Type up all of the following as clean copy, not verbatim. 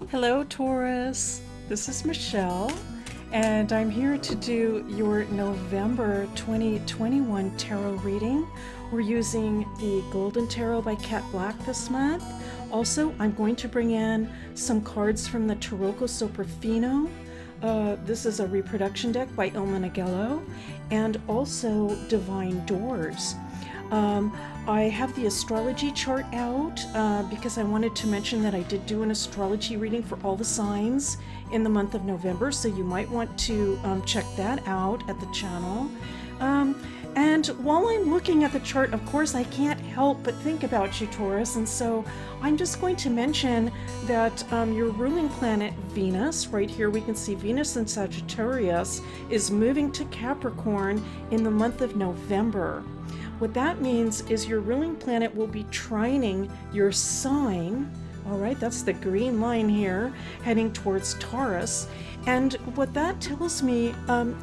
Hello, Taurus. This is Michelle, and I'm here to do your November 2021 tarot reading. We're using the Golden Tarot by Cat Black this month. Also, I'm going to bring in some cards from the Tarocco Soprafino. This is a reproduction deck by Ilma Nagello, and also Divine Doors. I have the astrology chart out because I wanted to mention that I did do an astrology reading for all the signs in the month of November, so you might want to check that out at the channel. And while I'm looking at the chart, of course, I can't help but think about you, Taurus, and so I'm just going to mention that your ruling planet, Venus, right here we can see Venus in Sagittarius, is moving to Capricorn in the month of November. What that means is your ruling planet will be trining your sign. All right, that's the green line here, heading towards Taurus. And what that tells me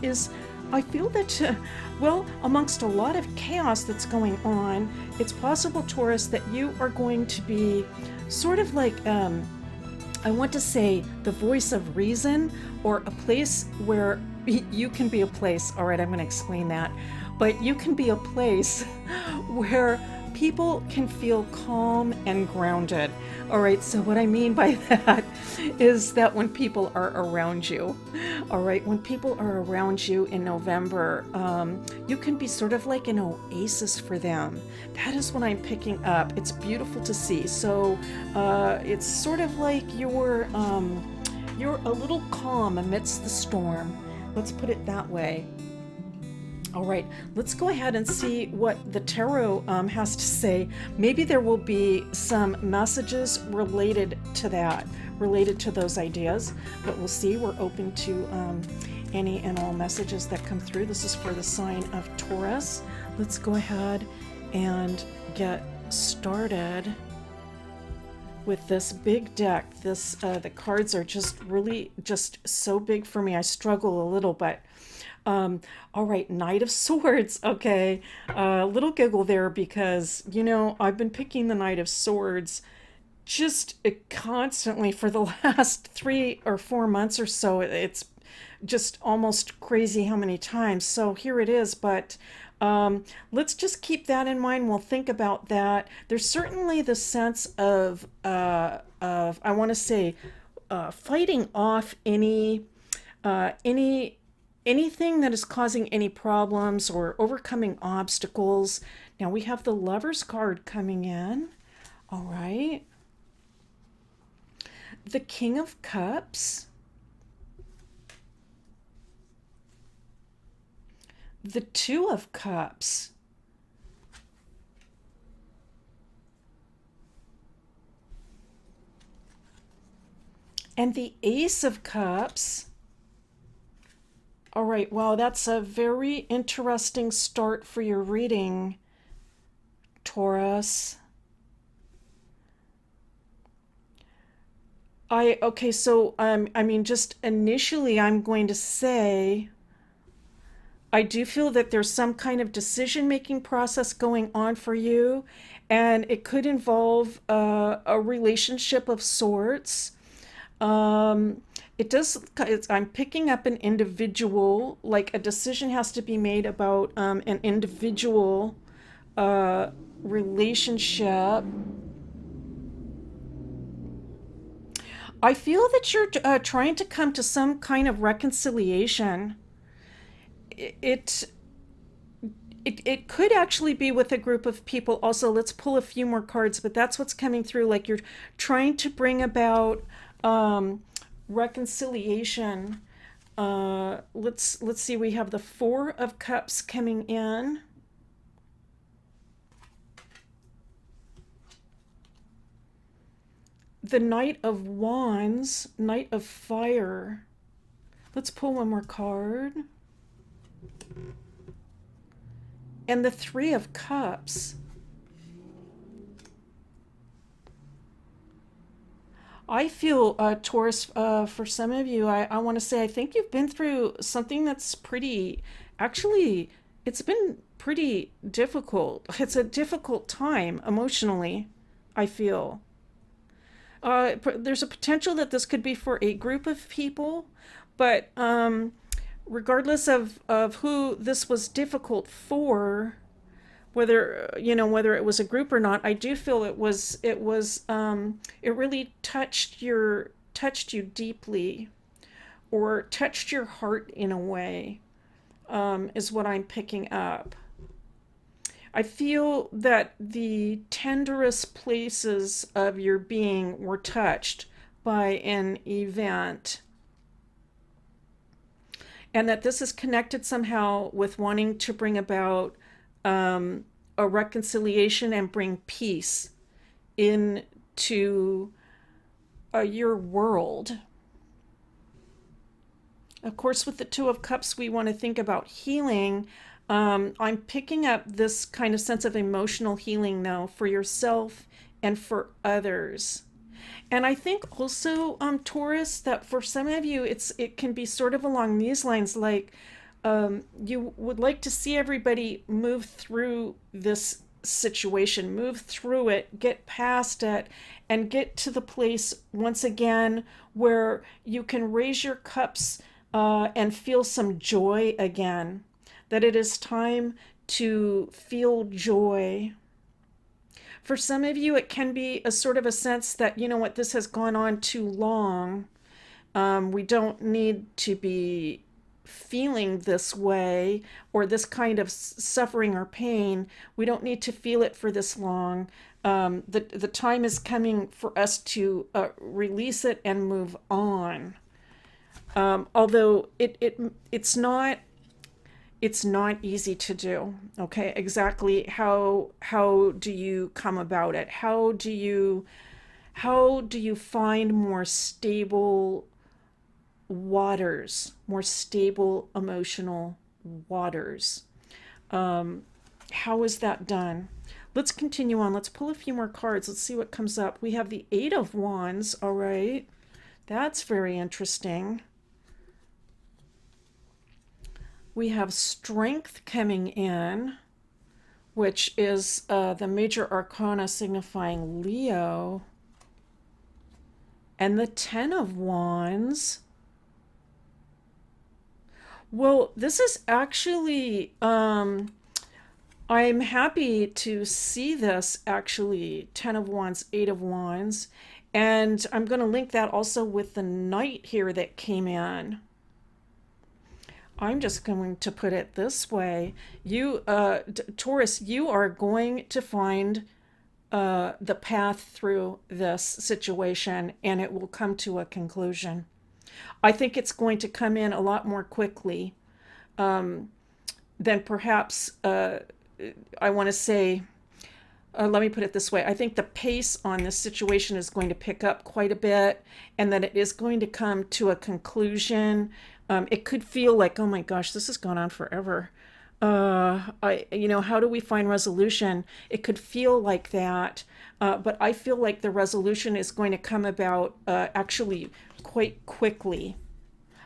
is I feel that, well, amongst a lot of chaos that's going on, it's possible, Taurus, that you are going to be sort of like, I want to say, the voice of reason, or a place where you can be a place. All right, I'm going to explain that. But you can be a place where people can feel calm and grounded. All right, so what I mean by that is that when people are around you, all right, when people are around you in November, you can be sort of like an oasis for them. That is what I'm picking up. It's beautiful to see. So it's sort of like you're a little calm amidst the storm. Let's put it that way. All right, let's go ahead and see what the tarot has to say. Maybe there will be some messages related to that, related to those ideas, but we'll see. We're open to any and all messages that come through. This is for the sign of Taurus. Let's go ahead and get started with this big deck. The cards are just really just so big for me. I struggle a little, but all right, Knight of Swords. Okay, little giggle there because, I've been picking the Knight of Swords just constantly for the last 3 or 4 months or so. It's just almost crazy how many times. So here it is, but let's just keep that in mind. We'll think about that. There's certainly the sense of I want to say, fighting off anything that is causing any problems or overcoming obstacles. Now we have the Lover's card coming in. All right. The King of Cups. The Two of Cups. And the Ace of Cups. All right, wow, that's a very interesting start for your reading, Taurus. Okay, so I mean, just initially, I'm going to say I do feel that there's some kind of decision-making process going on for you, and it could involve a relationship of sorts. Um, it does, I'm picking up an individual, like a decision has to be made about an individual uh, relationship. I feel that you're trying to come to some kind of reconciliation. It, it could actually be with a group of people. Also, let's pull a few more cards, but that's what's coming through. Like you're trying to bring about reconciliation. Let's see. We have the Four of Cups coming in. The Knight of Wands, Knight of Fire. Let's pull one more card. And the Three of Cups. I feel, Taurus, for some of you, I want to say, I think you've been through something that's pretty, actually, it's been pretty difficult. It's a difficult time emotionally, I feel. there's a potential that this could be for a group of people, but regardless of who this was difficult for, whether whether it was a group or not, I do feel it really touched you deeply, or touched your heart in a way, is what I'm picking up. I feel that the tenderest places of your being were touched by an event, and that this is connected somehow with wanting to bring about a reconciliation and bring peace into your world. Of course, with the Two of Cups, we want to think about healing. I'm picking up this kind of sense of emotional healing, though, for yourself and for others. And I think also, Taurus, that for some of you, it can be sort of along these lines, like you would like to see everybody move through this situation, move through it, get past it, and get to the place once again where you can raise your cups and feel some joy again. That it is time to feel joy. For some of you, it can be a sort of a sense that, you know what, this has gone on too long. We don't need to be feeling this way, or this kind of suffering or pain. We don't need to feel it for this long. The time is coming for us to release it and move on. Although it's not easy to do. Okay, exactly how do you come about it? How do you find more stable waters, more stable emotional waters? How is that done? Let's continue on. Let's pull a few more cards. Let's see what comes up. We have the Eight of Wands. All right, that's very interesting. We have Strength coming in, which is the major arcana signifying Leo. And the Ten of Wands. Well, this is actually, I'm happy to see this actually, Ten of Wands, Eight of Wands. And I'm going to link that also with the Knight here that came in. I'm just going to put it this way. You, Taurus, you are going to find the path through this situation, and it will come to a conclusion. I think it's going to come in a lot more quickly than perhaps, I want to say, let me put it this way. I think the pace on this situation is going to pick up quite a bit, and that it is going to come to a conclusion. It could feel like, oh my gosh, this has gone on forever. How do we find resolution? It could feel like that, but I feel like the resolution is going to come about actually quite quickly,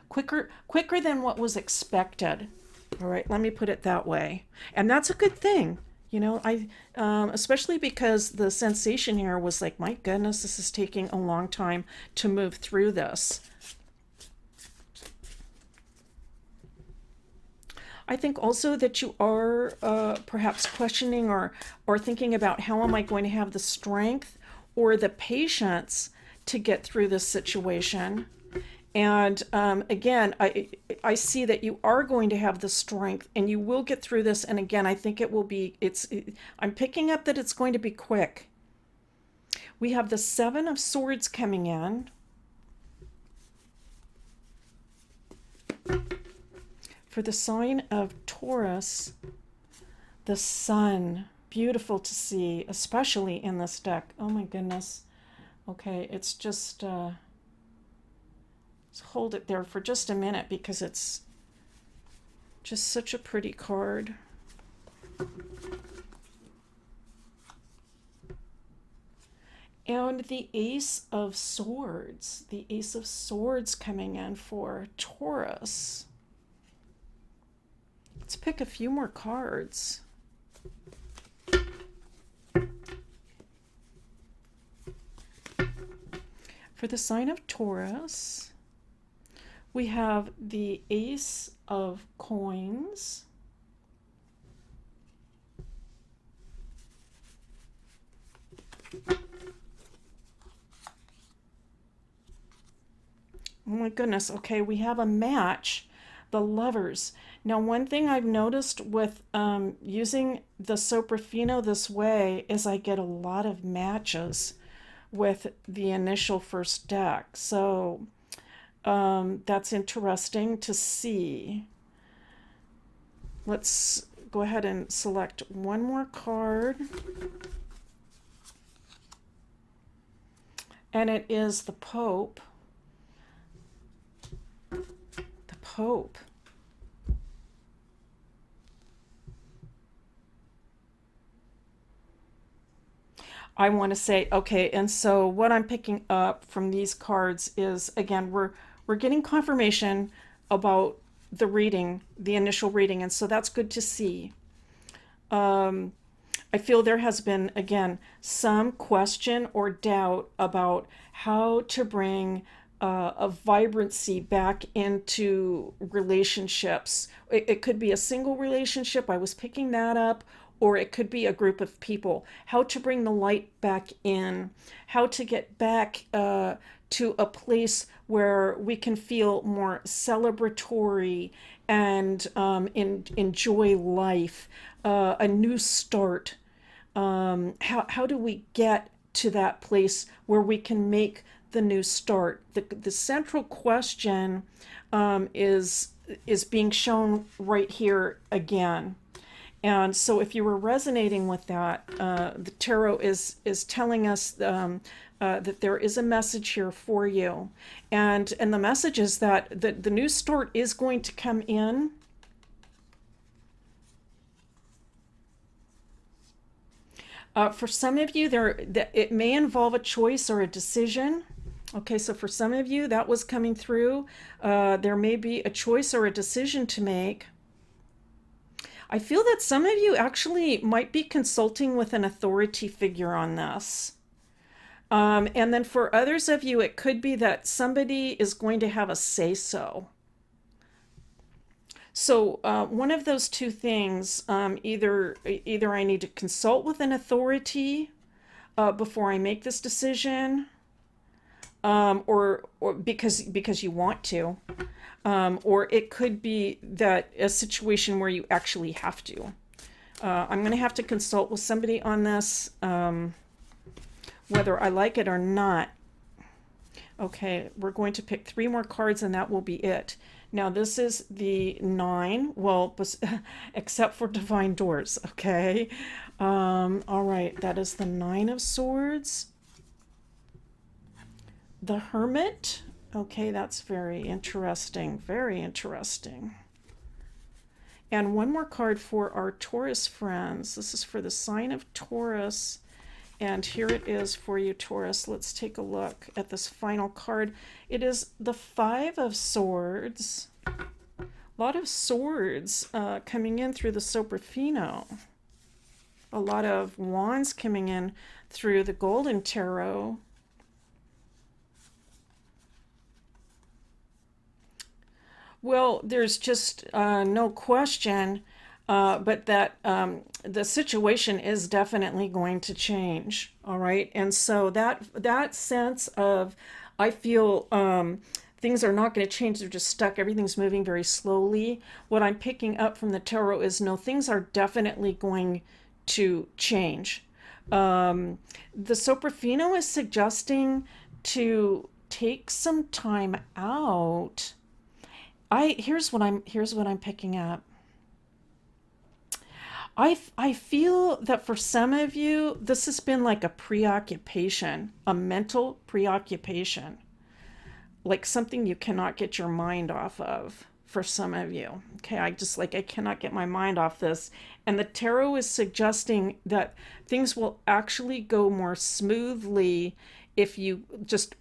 quicker than what was expected. All right, let me put it that way, and that's a good thing. Especially because the sensation here was like, my goodness, this is taking a long time to move through this. I think also that you are perhaps questioning or thinking about, how am I going to have the strength or the patience to get through this situation? And again, I see that you are going to have the strength and you will get through this. And again, I think it will be, I'm picking up that it's going to be quick. We have the Seven of Swords coming in. For the sign of Taurus, the Sun, beautiful to see, especially in this deck. Oh my goodness. Okay, it's just, let's hold it there for just a minute because it's just such a pretty card. And the Ace of Swords, coming in for Taurus. Let's pick a few more cards. For the sign of Taurus, we have the Ace of Coins, oh my goodness, okay, we have a match, the Lovers. Now, one thing I've noticed with using the Soprafino this way is I get a lot of matches with the initial first deck. So that's interesting to see. Let's go ahead and select one more card. And it is the Pope. The Pope. I want to say, okay, and so what I'm picking up from these cards is, again, we're getting confirmation about the reading, the initial reading, and so that's good to see. I feel there has been, again, some question or doubt about how to bring a vibrancy back into relationships. It could be a single relationship, I was picking that up, or it could be a group of people. How to bring the light back in, how to get back to a place where we can feel more celebratory and enjoy life, a new start. How do we get to that place where we can make the new start? The central question is being shown right here again. And so if you were resonating with that, the tarot is telling us that there is a message here for you. And the message is that the new start is going to come in. For some of you, it may involve a choice or a decision. Okay, so for some of you, that was coming through. There may be a choice or a decision to make. I feel that some of you actually might be consulting with an authority figure on this. And then for others of you, it could be that somebody is going to have a say-so. So one of those two things, either I need to consult with an authority before I make this decision, or because you want to. Or it could be that a situation where you actually have to. I'm going to have to consult with somebody on this, whether I like it or not. Okay, we're going to pick 3 more cards and that will be it. Now this is the 9, well, except for Divine Doors, okay? All right, that is the 9 of Swords. The Hermit. Okay, that's very interesting. Very interesting. And one more card for our Taurus friends. This is for the sign of Taurus. And here it is for you, Taurus. Let's take a look at this final card. It is the 5 of Swords. A lot of swords coming in through the Soprafino. A lot of wands coming in through the Golden Tarot. Well, there's just no question, but that the situation is definitely going to change. All right, and so that sense of, I feel things are not going to change; they're just stuck. Everything's moving very slowly. What I'm picking up from the tarot is no, things are definitely going to change. The Soprafino is suggesting to take some time out. Here's what I'm picking up. I feel that for some of you, this has been like a preoccupation, a mental preoccupation, like something you cannot get your mind off of for some of you. Okay, I cannot get my mind off this. And the tarot is suggesting that things will actually go more smoothly if you just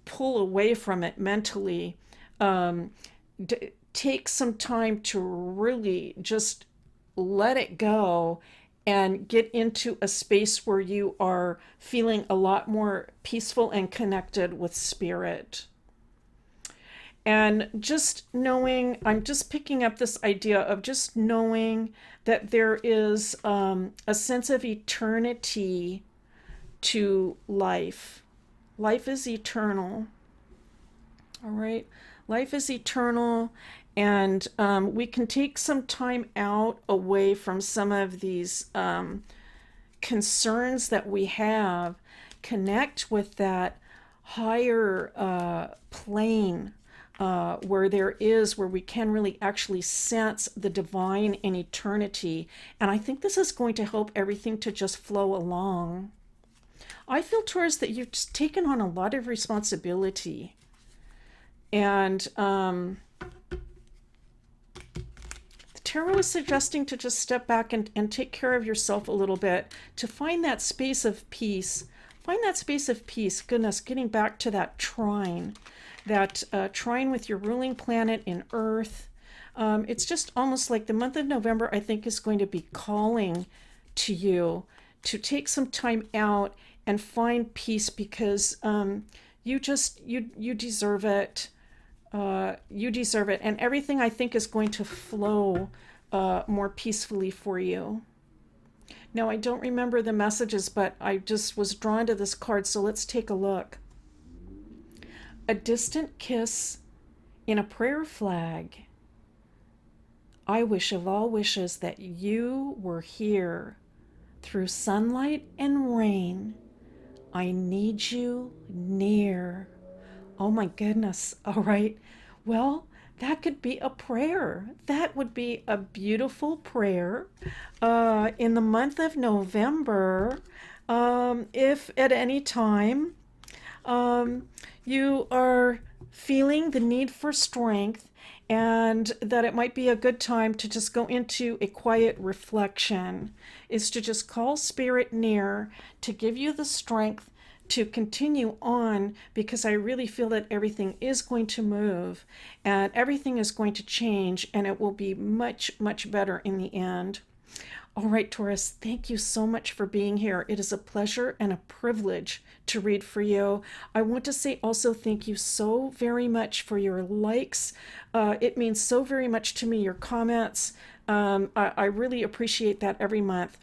pull away from it mentally. Take some time to really just let it go and get into a space where you are feeling a lot more peaceful and connected with spirit. And just knowing, I'm just picking up this idea of just knowing that there is a sense of eternity to life. Life is eternal. All right. Life is eternal, and we can take some time out away from some of these concerns that we have, connect with that higher plane where we can really actually sense the divine in eternity. And I think this is going to help everything to just flow along. I feel, Taurus, that you've just taken on a lot of responsibility. And the tarot is suggesting to just step back and take care of yourself a little bit, to find that space of peace. Find that space of peace. Goodness, getting back to that trine with your ruling planet in Earth. It's just almost like the month of November, I think, is going to be calling to you to take some time out and find peace, because you deserve it. You deserve it, and everything, I think, is going to flow more peacefully for you. Now, I don't remember the messages, but I just was drawn to this card, so let's take a look. A distant kiss in a prayer flag. I wish of all wishes that you were here through sunlight and rain. I need you near. Oh my goodness. All right. Well, that could be a prayer. That would be a beautiful prayer in the month of November. If at any time you are feeling the need for strength, and that it might be a good time to just go into a quiet reflection, is to just call spirit near to give you the strength to continue on, because I really feel that everything is going to move and everything is going to change, and it will be much, much better in the end. All right, Taurus, thank you so much for being here. It is a pleasure and a privilege to read for you. I want to say also thank you so very much for your likes. It means so very much to me, your comments. I really appreciate that every month.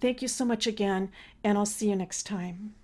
Thank you so much again, and I'll see you next time.